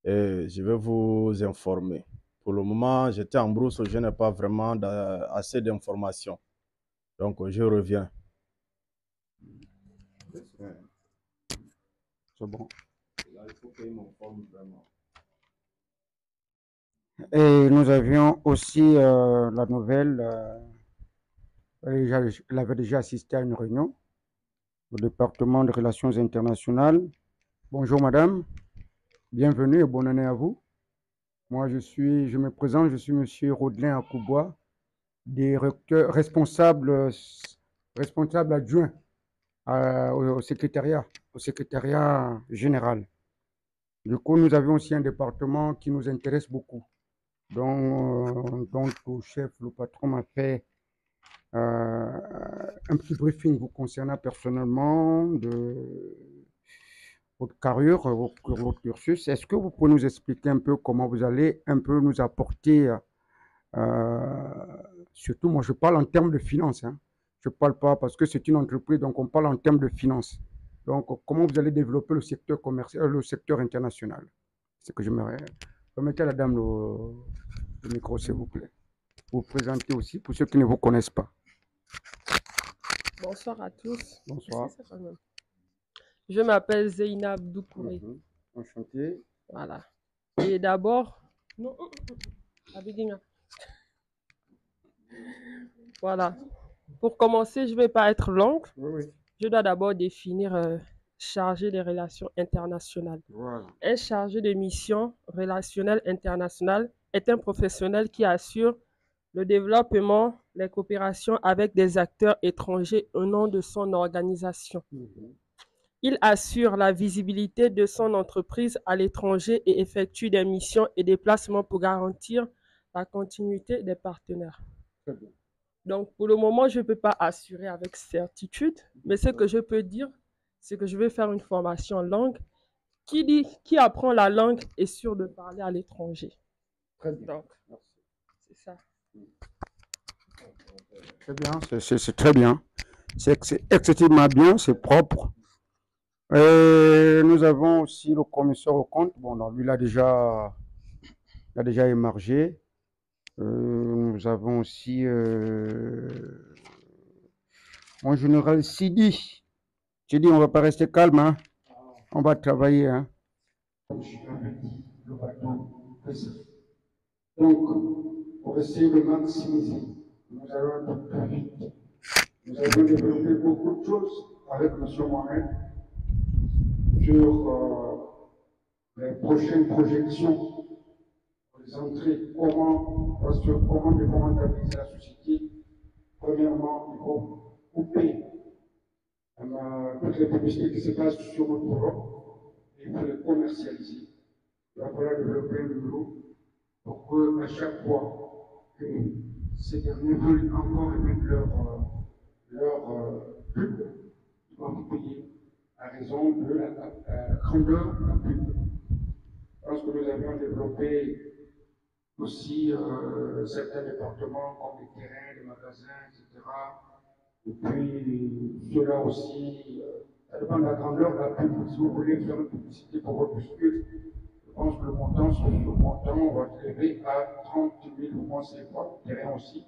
et je vais vous informer. Pour le moment, j'étais en brousse, je n'ai pas vraiment assez d'informations. Donc, je reviens. C'est bon. Là, il faut qu'il m'informe vraiment. Et nous avions aussi la nouvelle, elle avait déjà assisté à une réunion au département des relations internationales. Bonjour madame, bienvenue et bonne année à vous. Moi je me présente, je suis monsieur Rodelin Akoubois, responsable adjoint au secrétariat général. Du coup, nous avons aussi un département qui nous intéresse beaucoup. Donc le chef, le patron m'a fait un petit briefing vous concernant personnellement de votre carrière, votre cursus. Est-ce que vous pouvez nous expliquer un peu comment vous allez un peu nous apporter, surtout moi je parle en termes de finances, hein. Je ne parle pas parce que c'est une entreprise, donc on parle en termes de finances. Donc comment vous allez développer le secteur commercial, le secteur international. C'est ce que j'aimerais. Remettez à la dame le micro, s'il vous plaît. Vous présentez aussi pour ceux qui ne vous connaissent pas. Bonsoir à tous. Bonsoir. Je m'appelle Zeynab Doukouré. Enchanté. Voilà. Et d'abord, voilà. Pour commencer, je ne vais pas être longue. Oui. Je dois d'abord définir chargé des relations internationales. Voilà. Un chargé de mission relationnelle internationale est un professionnel qui assure le développement, les coopérations avec des acteurs étrangers au nom de son organisation. Il assure la visibilité de son entreprise à l'étranger et effectue des missions et déplacements pour garantir la continuité des partenaires. Donc, pour le moment, je ne peux pas assurer avec certitude, mais ce que je peux dire, c'est que je vais faire une formation en langue. Qui apprend la langue est sûr de parler à l'étranger. Très bien. Donc, c'est ça. Très bien, c'est très bien. C'est excessivement bien, c'est propre. Et nous avons aussi le commissaire au compte. Bon, non, lui, il a déjà émergé. Nous avons aussi mon général Sidi. Sidi, on ne va pas rester calme, hein. On va travailler, hein. Le bateau. Donc, pour essayer de maximiser, nous allons aller plus vite. Nous avons développé beaucoup de choses avec M. Mohamed sur les prochaines projections, les entrées, comment rentabiliser la société. Premièrement, il faut couper toutes les publicités qui se passent sur notre bureau et il faut les commercialiser. Il va falloir développer un bureau pour qu'à chaque fois que ces derniers veulent encore émettre leur pub, ils vont vous payer à raison de la grandeur de la pub. Je pense que nous avions développé aussi certains départements comme les terrains, les magasins, etc. Et puis cela aussi, ça dépend de la grandeur de la pub. Si vous voulez faire une publicité pour votre véhicule, je pense que le montant va s'élever à 30 000 francs CFA, terrain aussi,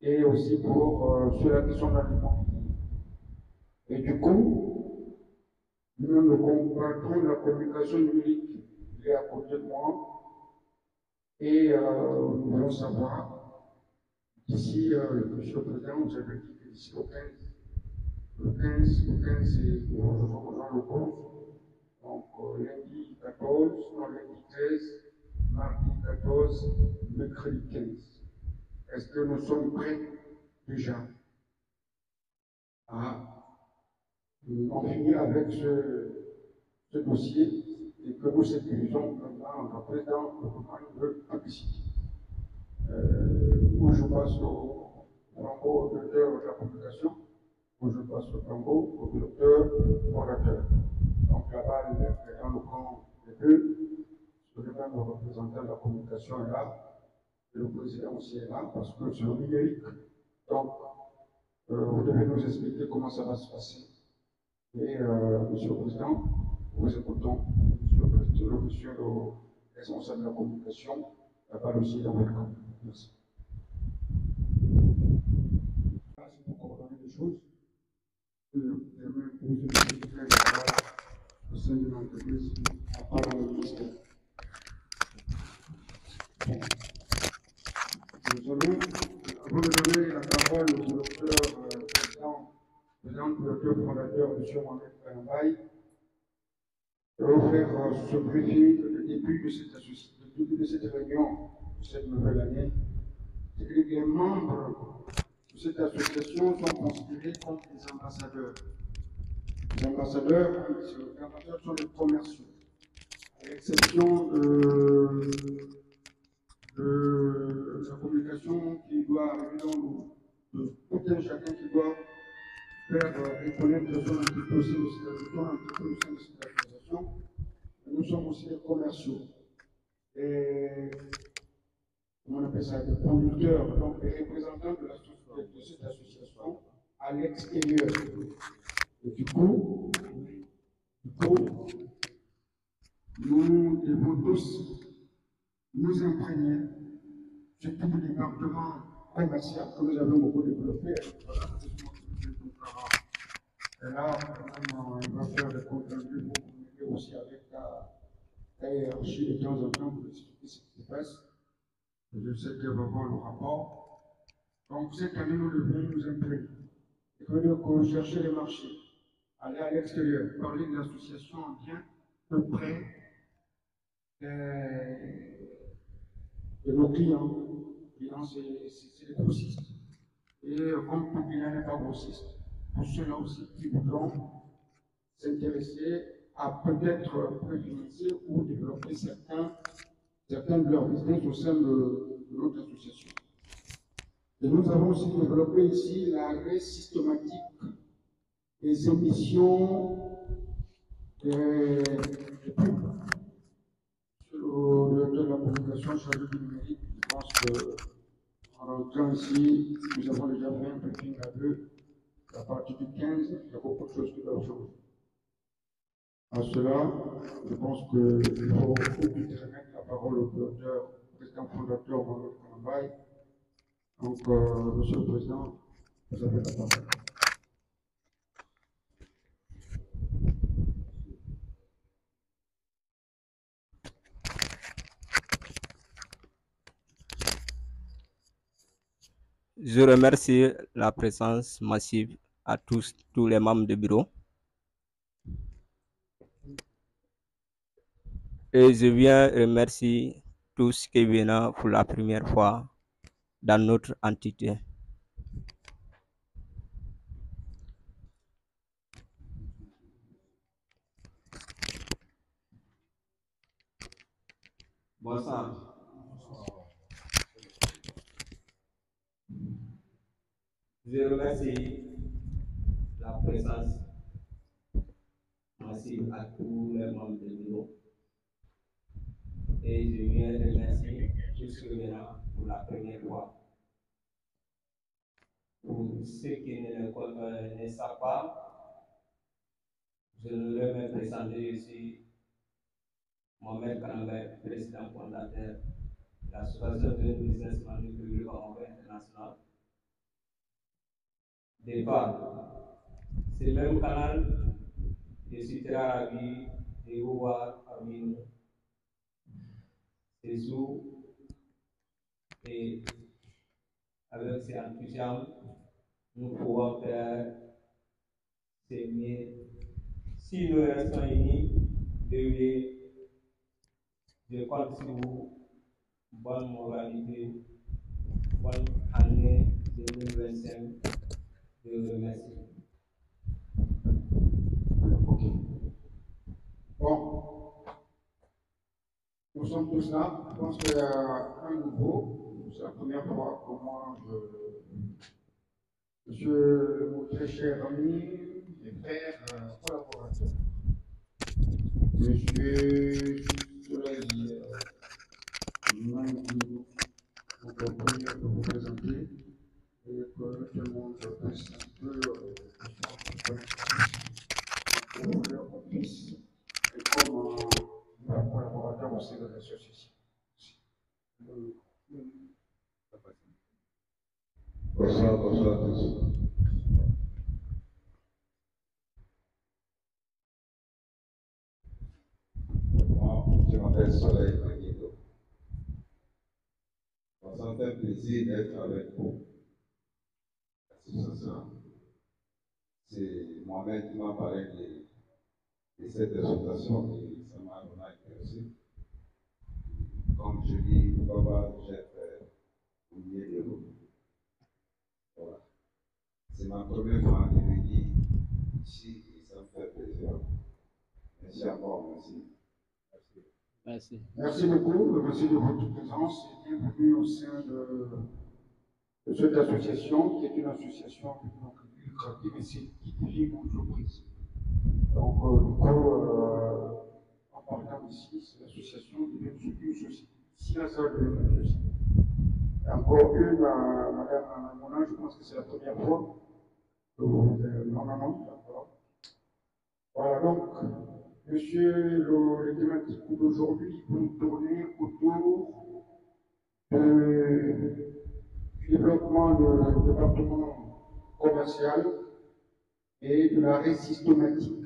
et aussi pour ceux-là qui sont dans l'immobilier. Et du coup, même le patron de la communication numérique, il est à côté de moi, et nous voulons savoir, d'ici, monsieur le Président, vous avez dit que d'ici le 15, c'est dans le cours, donc lundi 14, non, lundi 13, mardi 14, mercredi 15. Est-ce que nous sommes prêts déjà à en finir avec ce dossier et que nous sécurisons maintenant le président de publicité? où je passe au flambeau au directeur de la communication, où je passe au flambeau au directeur fondateur. Donc la balle est dans le camp des deux. Le même représentant de la communication est là, et le président aussi est là, parce que c'est le numérique. Donc, vous devez nous expliquer comment ça va se passer. Et, Monsieur le Président, vous écoutons, Monsieur le responsable de la communication, la balle aussi dans votre camp. Merci. C'est pour coordonner les choses. Au sein de l'entreprise, à part dans le ministère. Nous allons, avant de donner la parole au directeur directeur fondateur, M. Mohamed Kanambaye, je vais faire ce briefing, le début de cette réunion, de cette nouvelle année. C'est que les membres de cette association sont considérés comme des ambassadeurs. Les ambassadeurs sont les commerciaux, à l'exception de la communication qui doit arriver de tout un chacun qui doit faire reconnaître son entreprise au sein de cette association. Nous sommes aussi des commerciaux. Et comment on appelle ça, des conducteurs, donc des représentants de cette association à l'extérieur. Et du coup, nous devons tous nous imprégner, surtout du département commercial que nous avons beaucoup développé. Et là, on va faire des comptes rendus pour communiquer aussi avec la hiérarchie de temps en temps pour expliquer ce qui se passe. Je sais qu'elle va voir le rapport. Donc cette année, nous devons nous imprégner. Et que nous devons chercher les marchés, aller à l'extérieur, parler de l'association bien auprès de nos clients. Les clients, c'est les grossistes. Et comme tout client n'est pas grossiste, pour ceux-là aussi qui voudront s'intéresser à peut-être préfinancer ou développer certains de leurs business au sein de notre association. Et nous avons aussi développé ici l'arrêt systématique des émissions de pub. Le directeur de la communication chargé du numérique, je pense qu'en rentrant ici, nous avons déjà fait un briefing à deux. À partir du 15, il y a beaucoup de choses qui doivent changer. À cela, je pense qu'il faut vite remettre la parole au directeur, président fondateur Mohamed Kanambaye. Donc, Monsieur le Président, vous avez la parole. Je remercie la présence massive à tous les membres du bureau. Et je viens remercier tous qui viennent pour la première fois dans notre entité. Bonsoir. Je remercie la présence massive à tous les membres du bureau. Et je viens remercier tous ceux qui viennent pour la première fois. Pour ceux qui ne savent pas, je voudrais me présenter ici. Mohamed Kanambaye, président fondateur de l'association de businessmen du public international. Départ, c'est le même canal, je suis très ravi de vous voir parmi nous. C'est sûr, et avec cet enthousiasme, nous pouvons faire c'est mieux. Si nous restons unis, je compte sur vous. Bonne moralité, bonne année 2025. Je vous remercie. Ok. Bon. Nous sommes tous là. Je pense qu'il y a un nouveau. c'est la première fois que moi, monsieur mon très cher ami et frère collaborateur, monsieur Soleil Mangou, vous comprenez de vous présenter et que tout le monde puisse un peu qu'on puisse être comme un collaborateur au sein de l'association. Bonsoir, bonsoir à tous. Moi, je m'appelle Soleil Maguido. Ça me fait plaisir d'être avec vous. C'est Mohamed qui m'a parlé de cette exhortation et ça m'a vraiment intéressé. Comme je dis, pourquoi pas j'être au milieu de vous. Voilà. C'est ma première fois de venir ici et ça me fait plaisir. Merci encore, merci. Merci. Merci beaucoup, merci de votre présence et bienvenue au sein de cette association qui est une association lucrative et c'est qui dirige une entreprise. Donc, du coup, en partant d'ici, c'est l'association devient une société. Si la salle devient une société. Encore une, Madame Monin, je pense que c'est la première fois que vous non, d'accord. Voilà, donc, monsieur, les thématiques d'aujourd'hui vont tourner autour du développement du département commercial et de l'arrêt systématique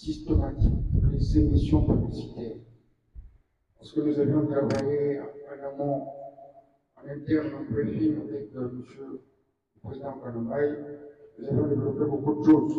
des émissions publicitaires. Parce que nous avions travaillé en amont, en interne, en briefing avec monsieur le président Kanambaï, nous avons développé beaucoup de choses.